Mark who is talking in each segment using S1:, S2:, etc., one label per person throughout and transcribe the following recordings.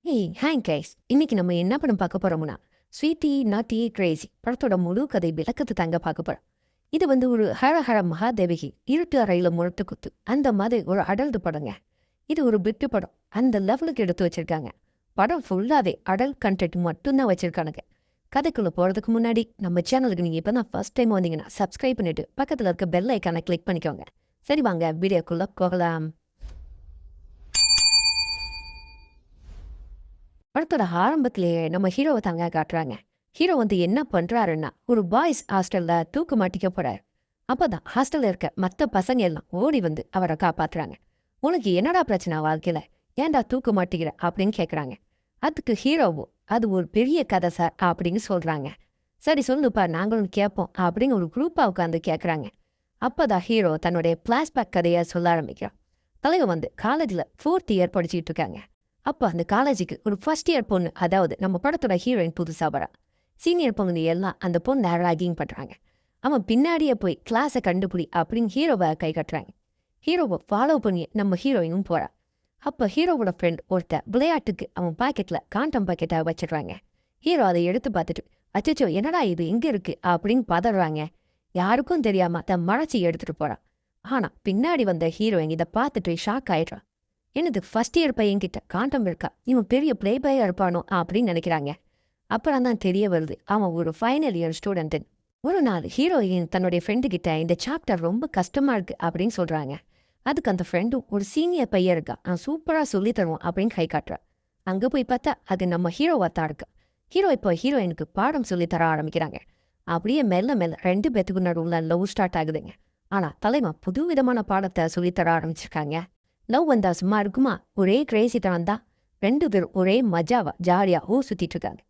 S1: Hi guys, இன்னைக்கு நம்ம என்ன படம் பார்க்க போறோம்னா ஸ்வீட்டி நாட்டி கிரேசி படத்தோட முழு கதை விளக்கத்தை தாங்க பார்க்க போறோம். இது ஒரு ஹர ஹர மகாதேவகி இருட்டு அறையில முரட்டு குத்து அந்த மாதிரி ஒரு அடல்ட் படங்க. இது ஒரு பிட்டு படம், அந்த லெவலுக்கு எடுத்து வச்சிருக்காங்க. படம் ஃபுல்லாவே அடல்ட் கண்டென்ட் மட்டும்தான் வச்சிருக்கானுங்க. கதைக்குள்ள போறதுக்கு முன்னாடி நம்ம சேனலுக்கு நீங்க இப்பதான் ஃபர்ஸ்ட் டைம் வந்தீங்கன்னா சப்ஸ்கிரைப் பண்ணிட்டு பக்கத்துல இருக்க பெல் ஐக்கானை கிளிக் பண்ணிக்கோங்க. சரி வாங்க வீடியோக்குள்ள போகலாம். படத்தோட ஆரம்பத்திலேயே நம்ம ஹீரோவை தாங்க காட்டுறாங்க. ஹீரோ என்ன பண்றாருன்னா ஒரு பாய்ஸ் ஹாஸ்டல்ல தூக்கு மாட்டிக்க போறாரு. அப்பதான் ஹாஸ்டல்ல இருக்க மத்த பசங்க எல்லாம் ஓடி அவரை காப்பாத்துறாங்க. உனக்கு என்னடா பிரச்சனை வாழ்க்கையில, ஏன்டா தூக்கு மாட்டிக்கிற அப்படின்னு கேக்குறாங்க. அதுக்கு ஹீரோவோ அது ஒரு பெரிய கதை சார் அப்படின்னு சொல்றாங்க. சரி சொல்லுப்பா நாங்களும் கேட்போம் அப்படின்னு ஒரு குரூப்பா உட்காந்து கேக்குறாங்க. அப்பதான் ஹீரோ தன்னுடைய பிளாஷ்பேக் கதையை சொல்ல ஆரம்பிக்கிறான். தலைவர் காலேஜ்ல 4th இயர் படிச்சுட்டு இருக்காங்க. அப்போ அந்த காலேஜுக்கு ஒரு ஃபர்ஸ்ட் இயர் பொண்ணு, அதாவது நம்ம படத்தோட ஹீரோயின் புதுசா வரா. சீனியர் பொண்ணு எல்லாம் அந்த பொண்ணு ராகிங் பண்றாங்க. அவன் பின்னாடியே போய் கிளாஸை கண்டுபிடி அப்படின்னு ஹீரோவை கை கட்டுறாங்க. ஹீரோவை ஃபாலோ பண்ணி நம்ம ஹீரோயினும் போறா. அப்போ ஹீரோவோட ஃப்ரெண்ட் ஒருத்த விளையாட்டுக்கு அவன் பாக்கெட்ல காண்டம் பாக்கெட்டை வச்சிடுறாங்க. ஹீரோ அதை எடுத்து பார்த்துட்டு அச்சோ என்னடா இது எங்க இருக்கு அப்படின்னு பதறாங்க. யாருக்கும் தெரியாம தன் மறைச்சி எடுத்துட்டு போறான். ஆனா பின்னாடி வந்த ஹீரோயின் இதை பார்த்துட்டு ஷாக் ஆயிடுறான். என்னது ஃபர்ஸ்ட் இயர் பையன்கிட்ட காண்டம் இருக்கா, இவன் பெரிய பிளே பாயா இருப்பானோ அப்படின்னு நினைக்கிறாங்க. அப்புறம் தான் தெரிய வருது அவன் ஒரு ஃபைனல் இயர் ஸ்டூடெண்ட். ஒரு நாள் ஹீரோயின் தன்னுடைய ஃப்ரெண்டு கிட்ட இந்த சாப்டர் ரொம்ப கஷ்டமா இருக்கு அப்படின்னு சொல்றாங்க. அதுக்கு அந்த ஃப்ரெண்டும் ஒரு சீனியர் பையன் இருக்கா, நான் சூப்பரா சொல்லி தருவோம் அப்படின்னு கை காட்டுறான். அங்க போய் பார்த்தா அது நம்ம ஹீரோவா தான் இருக்கு. ஹீரோ இப்போ ஹீரோயினுக்கு பாடம் சொல்லி தர ஆரம்பிக்கிறாங்க. அப்படியே மெல்ல மெல்ல 2 பேத்துக்கு நடுவுல லவ் ஸ்டார்ட் ஆகுதுங்க. ஆனா தலைவன் புது விதமான பாடத்தை சொல்லித்தர ஆரம்பிச்சிருக்காங்க. லவ் வந்தா சும்மா இருக்குமா, ஒரே கிரேசித்தனம் தான். 2 பேரும் ஒரே மஜாவா ஜாலியா சுத்திட்டு இருக்காங்க.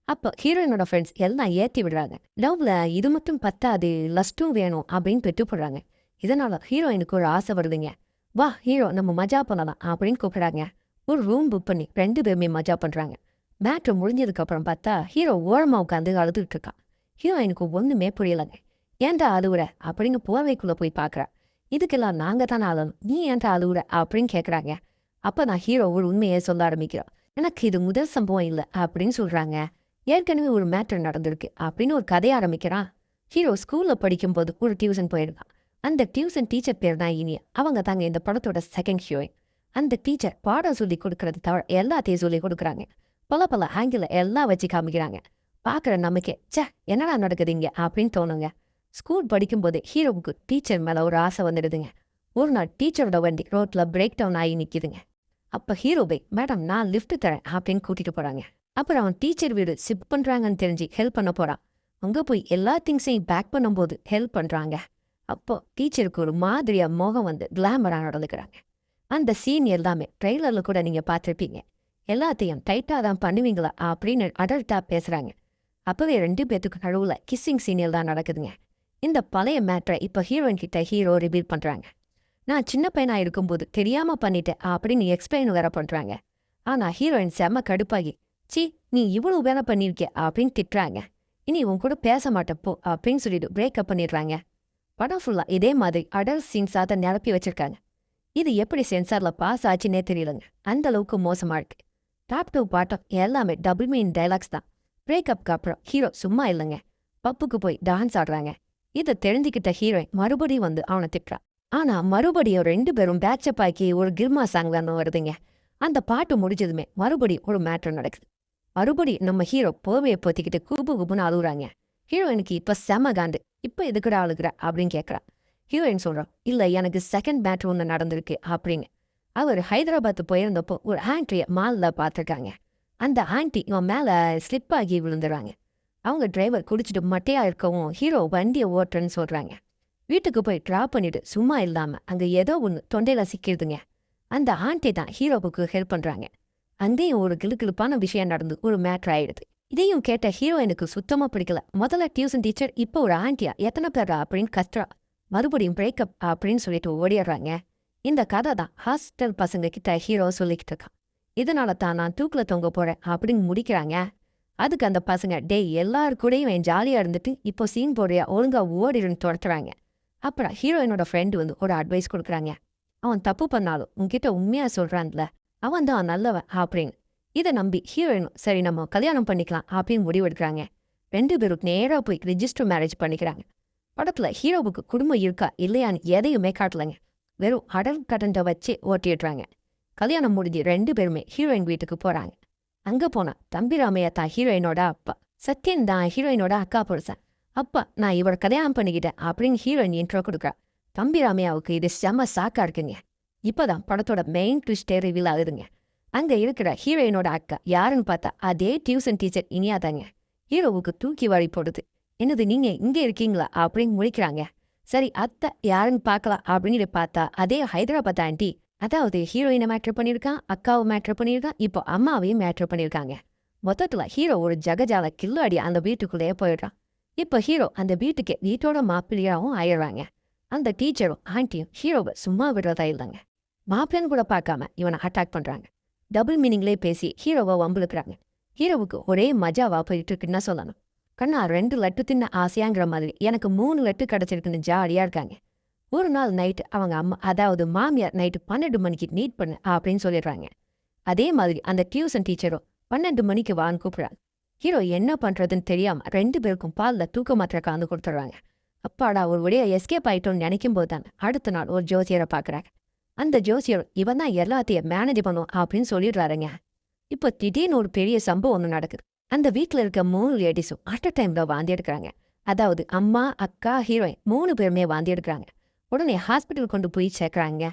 S1: அப்போ ஹீரோயினோட ஃப்ரெண்ட்ஸ் எல்லாம் ஏத்தி விடுறாங்க. லவ்ல இது மட்டும் பத்தாது, லஸ்ட்டும் வேணும் அப்படின்னு பெற்று போடுறாங்க. இதனால ஹீரோயினுக்கு ஒரு ஆசை வருதுங்க. வா ஹீரோ நம்ம மஜா பண்ணலாம் அப்படின்னு கூப்பிடுறாங்க. ஒரு ரூம் புக் பண்ணி 2 பேருமே மஜா பண்றாங்க. மேட்ரு முடிஞ்சதுக்கு அப்புறம் பார்த்தா ஹீரோ ஓரமா உட்காந்து அழுதுட்டு இருக்கான். ஹீரோயினுக்கு ஒண்ணுமே புரியலங்க. ஏன்டா அழுவுற அப்படின்னு போர்வைக்குள்ள போய் பாக்குறா. இதுக்கெல்லாம் நாங்க தானே அழணும், நீ ஏன்டா அழுவுற அப்படின்னு கேட்குறாங்க. அப்போ நான் ஹீரோ ஒரு உண்மையை சொல்ல ஆரம்பிக்கிறோம். எனக்கு இது முதல் சம்பவம் இல்லை அப்படின்னு சொல்றாங்க. ஏற்கனவே ஒரு மேட்டர் நடந்திருக்கு அப்படின்னு ஒரு கதையை ஆரம்பிக்கிறான். ஹீரோ ஸ்கூல்ல படிக்கும்போது ஒரு டியூஷன் போயிருக்கான். அந்த டியூஷன் டீச்சர் பேர் தான் இனியா. அவங்க தாங்க இந்த படத்தோட செகண்ட் ஹீரோயின். அந்த டீச்சர் பாடம் சொல்லி கொடுக்கறது தவிர எல்லாத்தையும் சொல்லி கொடுக்குறாங்க. பல பல ஆங்கில எல்லாம் வச்சு காமிக்கிறாங்க. பார்க்குற நமக்கே சே என்னடா நடக்குது இங்க அப்படின்னு தோணுங்க. ஸ்கூல் படிக்கும்போதே ஹீரோவுக்கு டீச்சர் மேல ஒரு ஆசை வந்துடுதுங்க. ஒரு நாள் டீச்சரோட வண்டி ரோட்ல பிரேக் டவுன் ஆகி நிக்குதுங்க. அப்ப ஹீரோவை மேடம் நான் லிஃப்ட் தரேன் அப்படின்னு கூட்டிட்டு போறாங்க. அப்புறம் அவன் டீச்சர் வீடு ஷிஃப்ட் பண்றாங்கன்னு தெரிஞ்சு ஹெல்ப் பண்ண போறான். அங்க போய் எல்லா திங்ஸையும் பேக் பண்ணும்போது ஹெல்ப் பண்றாங்க. அப்போ டீச்சருக்கு ஒரு மாதிரியா முகம் கிளாமரா நடந்துக்கிறாங்க. அந்த சீன் எல்லாமே ட்ரெய்லர்ல கூட நீங்க பார்த்துருப்பீங்க. எல்லாத்தையும் டைட்டா தான் பண்ணுவீங்களா அப்படின்னு அடல்ட்டா பேசுறாங்க. அப்பவே 2 பேத்துக்கு நடுவுல கிஸ்ஸிங் சீனியல் தான் நடக்குதுங்க. இந்த பழைய மேட்ரை இப்போ ஹீரோயின் கிட்ட ஹீரோ ரிவீல் பண்றாங்க. நான் சின்ன பையனா இருக்கும்போது தெரியாம பண்ணிட்டேன் அப்படின்னு எக்ஸ்பிளைன் வேற பண்றாங்க. ஆனா ஹீரோயின் செம்ம கடுப்பாகி சி நீ இவ்வளவு வேலை பண்ணிருக்க அப்படின்னு திட்டுறாங்க. இனி உன் கூட பேச மாட்டப்போ அப்படின்னு சொல்லிட்டு பிரேக்கப் பண்ணிடுறாங்க. படம் ஃபுல்லா இதே மாதிரி அடல்ட் சீன்ஸாக தான் நிரப்பி வச்சிருக்காங்க. இது எப்படி சென்சார்ல பாஸ் ஆச்சுன்னே தெரியலங்க, அந்த அளவுக்கு மோசமா இருக்கு. டாப் 2 பாட்டம் எல்லாமே டபுள் மீன் டைலாக்ஸ் தான். பிரேக்கப்க்கு அப்புறம் ஹீரோ சும்மா இல்லைங்க, பப்புக்கு போய் டான்ஸ் ஆடுறாங்க. இதை தெரிஞ்சுக்கிட்ட ஹீரோயின் மறுபடியும் அவனை திட்டுறா. ஆனா மறுபடியும் 2 பேரும் பேட்சப் ஆக்கி ஒரு கிர்மா சாங் தான் வருதுங்க. அந்த பாட்டு முடிஞ்சதுமே மறுபடியும் ஒரு மேட்டர் நடக்குது. மறுபடியும் நம்ம ஹீரோ போவையை பொத்திக்கிட்டு குபு குபுன்னு அழுகுறாங்க. ஹீரோயினுக்கு இப்ப செம காண்டு. இப்ப எதுக்குடா அழுகுற அப்படின்னு கேட்கறா. ஹீரோயின் சொல்றான், இல்ல எனக்கு செகண்ட் மேட்டர் ஒன்று நடந்திருக்கு அப்படின்னு. அவர் ஹைதராபாத் போயிருந்தப்போ ஒரு ஆன்ட்டியை மால்ல பார்த்துருக்காங்க. அந்த ஆன்ட்டி இவன் மேல ஸ்லிப் ஆகி விழுந்துறாங்க. அவங்க டிரைவர் குடிச்சிட்டு மட்டையா இருக்கவும் ஹீரோ வண்டியை ஓட்டுறன்னு சொல்றாங்க. வீட்டுக்கு போய் ட்ராப் பண்ணிட்டு சும்மா இல்லாம அங்க ஏதோ ஒன்று தொண்டையில சிக்கிடுதுங்க. அந்த ஆண்டி தான் ஹீரோவுக்கு ஹெல்ப் பண்றாங்க. அங்கேயும் ஒரு கிளுக்கிழுப்பான விஷயம் நடந்து ஒரு மேட்ரு ஆயிடுது. இதையும் கேட்ட ஹீரோயினுக்கு சுத்தமா பிடிக்கல. முதல்ல டியூஷன் டீச்சர், இப்போ ஒரு ஆண்டியா, எத்தனை பேரா அப்படின்னு கஷ்டா. மறுபடியும் பிரேக்கப் அப்படின்னு சொல்லிட்டு ஓடிடுறாங்க. இந்த கதை தான் ஹாஸ்டல் பசங்க கிட்ட ஹீரோ சொல்லிக்கிட்டு இருக்கான். இதனால தான் நான் தூக்குல தொங்க போறேன் அப்படின்னு முடிக்கிறாங்க. அதுக்கு அந்த பசங்க டேய் எல்லாரு கூடயும் என் ஜாலியா இருந்துட்டு இப்போ சீன் போடுறியா, ஒழுங்கா ஓடிடுன்னு துரத்துறாங்க. அப்புறம் ஹீரோயினோட ஃப்ரெண்டு ஒரு அட்வைஸ் கொடுக்குறாங்க. அவன் தப்பு பண்ணாலும் உன்கிட்ட உண்மையா சொல்றான்ல, அவன் தான் நல்லவன் அப்படின்னு. இதை நம்பி ஹீரோயினும் சரி நம்ம கல்யாணம் பண்ணிக்கலாம் அப்படின்னு முடிவெடுக்கிறாங்க. 2 பேரும் நேரா போய் ரிஜிஸ்டர் மேரேஜ் பண்ணிக்கிறாங்க. படத்துல ஹீரோவுக்கு குடும்பம் இருக்கா இல்லையான்னு எதையுமே காட்டலைங்க. வெறும் அடல் கடன்ட வச்சே ஓட்டிடுறாங்க. கல்யாணம் முடிஞ்சு 2 பேருமே ஹீரோயின் வீட்டுக்கு போறாங்க. அங்க போனா தம்பிராமையா தான் ஹீரோயினோட அப்பா, சத்யன் தான் ஹீரோயினோட அக்கா புருஷன். அப்பா நான் இவரை கல்யாணம் பண்ணிக்கிட்டேன் அப்படின்னு ஹீரோயின் இன்ட்ரோ கொடுக்குறா. தம்பிராமையாவுக்கு இது செம சாக்கா இருக்குங்க. இப்பதான் படத்தோட மெயின் ட்விஸ்டே ரிவீல் ஆகுதுங்க. அங்க இருக்கிற ஹீரோயினோட அக்கா யாருன்னு பார்த்தா அதே டியூஷன் டீச்சர் இனியாதாங்க. ஹீரோவுக்கு தூக்கி வாரி போடுது. என்னது நீங்க இங்க இருக்கீங்களா அப்படின்னு முடிக்கிறாங்க. சரி அத்தை யாருன்னு பார்க்கலாம் அப்படின்னு பார்த்தா அதே ஹைதராபாத் ஆண்டி. அதாவது ஹீரோயினை மேட்ரு பண்ணியிருக்கான், அக்காவை மேட்ரு பண்ணியிருக்கான், இப்போ அம்மாவையும் மேட்ரு பண்ணியிருக்காங்க. மொத்தத்துல ஹீரோ ஒரு ஜகஜால கில்லாடி அந்த வீட்டுக்குள்ளேயே போயிடுறான். இப்போ ஹீரோ அந்த வீட்டோட மாப்பிள்ளையாவும் ஆயிடுறாங்க. அந்த டீச்சரும் ஆண்டியும் ஹீரோவை சும்மா விடுறதா இல்லைங்க. மாப்பிள்ளன்னு கூட பார்க்காம இவனை அட்டாக் பண்றாங்க. டபுள் மீனிங்லேயே பேசி ஹீரோவை வம்புழுக்கிறாங்க. ஹீரோவுக்கு ஒரே மஜாவா போயிட்டு இருக்குன்னு சொல்லணும். கண்ணா 2 லட்டு தின்ன ஆசையாங்கிற மாதிரி எனக்கு 3 லட்டு கிடைச்சிருக்குன்னு ஜாலியா இருக்காங்க. ஒரு நாள் நைட்டு அவங்க அம்மா அதாவது மாமியார் நைட்டு 12 மணிக்கு நீட் பண்ணு அப்படின்னு சொல்லிடுறாங்க. அதே மாதிரி அந்த டியூஷன் டீச்சரும் 12 மணிக்கு வான்னு கூப்பிடுறாங்க. ஹீரோ என்ன பண்றதுன்னு தெரியாம 2 பேருக்கும் பால்ல தூக்க மாத்திரை கலந்து கொடுத்துட்றாங்க. அப்பாடா ஒரு வழியா எஸ்கேப் ஆயிட்டோம்னு நினைக்கும் போது தான் அடுத்த நாள் ஒரு ஜோசியரை பாக்குறாங்க. அந்த ஜோசியர் இவன் தான் எல்லாத்தையும் மேனேஜ் பண்ணும் அப்படின்னு சொல்லிடுறாருங்க. இப்போ திடீர்னு ஒரு பெரிய சம்பவம் ஒன்று நடக்குது. அந்த வீட்டில் இருக்க 3 லேடிஸும் அட் அ டைம்ல வாந்தி எடுக்கிறாங்க. அதாவது அம்மா, அக்கா, ஹீரோயின் 3 பேருமே வாந்தி எடுக்கிறாங்க. உடனே ஹாஸ்பிட்டல் கொண்டு போய் சேர்க்குறாங்க.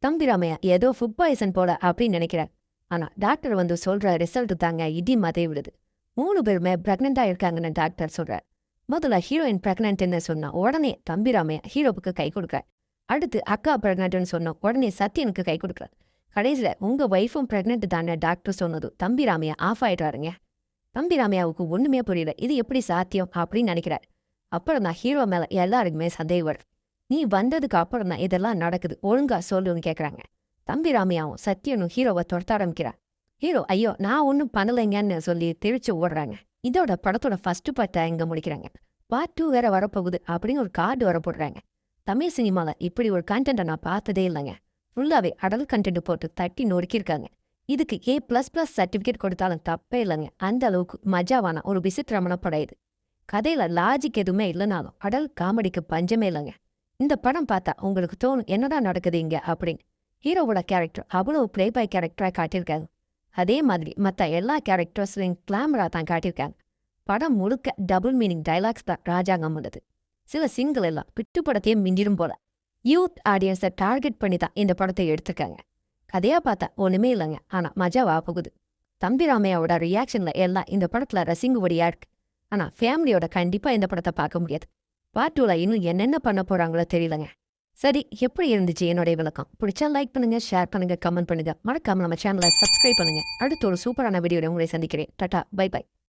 S1: தம்பிராமையா ஏதோ ஃபுட் பாய்சன் போல அப்படின்னு நினைக்கிறார். ஆனா டாக்டர் வந்து சொல்ற ரிசல்ட் தாங்க இடி மதை விடுது. 3 பேருமே பிரெக்னெண்டா இருக்காங்கன்னு டாக்டர் சொல்றார். முதல்ல ஹீரோயின் பிரெக்னென்ட்னு சொன்னா உடனே தம்பிராமையா ஹீரோவுக்கு கை கொடுக்குறார். அடுத்து அக்கா பிரெக்னென்ட்னு சொன்ன உடனே சத்யனுக்கு கை கொடுக்குறார். கடைசியில உங்க ஒய்ஃபும் பிரெக்னென்ட் தானே டாக்டர் சொன்னது தம்பிராமையா ஆஃப் ஆயிட்டாருங்க. தம்பிராமையாவுக்கு ஒண்ணுமே புரியல. இது எப்படி சாத்தியம் அப்படின்னு நினைக்கிறார். அப்புறம் தான் ஹீரோ மேல எல்லாருக்குமே சந்தேகம் வருது. நீ வந்ததுக்கு அப்புறம் தான் இதெல்லாம் நடக்குது, ஒழுங்கா சொல்லுன்னு கேட்குறாங்க. தம்பிராமையாவும் சத்யனும் ஹீரோவை துரத்த ஆரம்பிக்கிறார். ஹீரோ ஐயோ நான் ஒன்றும் பண்ணலைங்கன்னு சொல்லி திரிச்சு ஓடுறாங்க. இதோட படத்தோட ஃபர்ஸ்ட் பார்ட்டை இங்க முடிக்கிறாங்க. பார்ட் 2 வேற வரப்போகுது அப்படின்னு ஒரு கார்டு வர போடுறாங்க. தமிழ் சினிமால இப்படி ஒரு கண்டென்ட்டை நான் பார்த்ததே இல்லைங்க. ஃபுல்லாவே அடல் கண்டென்ட் போட்டு தட்டி நொறுக்கியிருக்காங்க. இதுக்கு A++ சர்டிஃபிகேட் கொடுத்தாலும் தப்பே இல்லைங்க. அந்த அளவுக்கு மஜாவான ஒரு விசித்திரமான படம் இது. கதையில லாஜிக் எதுவுமே இல்லைனாலும் அடல் காமெடிக்கு பஞ்சமே இல்லைங்க. இந்த படம் பார்த்தா உங்களுக்கு தோணும் என்னதான் நடக்குது இங்க அப்படின்னு. ஹீரோவோட கேரக்டர் அவ்வளவு பிளே பாய் கேரக்டரா காட்டியிருக்காங்க. அதே மாதிரி மற்ற எல்லா கேரக்டர்ஸையும் கிளாமரா தான் காட்டியிருக்காங்க. படம் முழுக்க டபுள் மீனிங் டைலாக்ஸ் தான் ராஜாங்கம் உள்ளது. சில சிங்கிள் எல்லாம் பிட்டு படத்தையே மிஞ்சிடும் போல. யூத் ஆடியன்ஸை டார்கெட் பண்ணி தான் இந்த படத்தை எடுத்திருக்காங்க. கதையா பார்த்தா ஒண்ணுமே இல்லைங்க, ஆனா மஜாவா போகுது. தம்பிராமையாவோட ரியாக்ஷன்ல எல்லாம் இந்த படத்துல ரசிங்குபடியா இருக்கு. ஆனா ஃபேமிலியோட கண்டிப்பா இந்த படத்தை பார்க்க முடியாது. பார்ட் 2ல இன்னும் என்னென்ன பண்ண போறாங்களோ தெரியலங்க. சரி, எப்படி இருந்துச்சு என்னுடைய விளக்கம்? பிடிச்சா லைக் பண்ணுங்க, ஷேர் பண்ணுங்க, கமெண்ட் பண்ணுங்க. மறக்காம நம்ம சேனலை சப்ஸ்கிரைப் பண்ணுங்க. அடுத்து ஒரு சூப்பரான வீடியோட உங்களை சந்திக்கிறேன். டாடா, பை பை.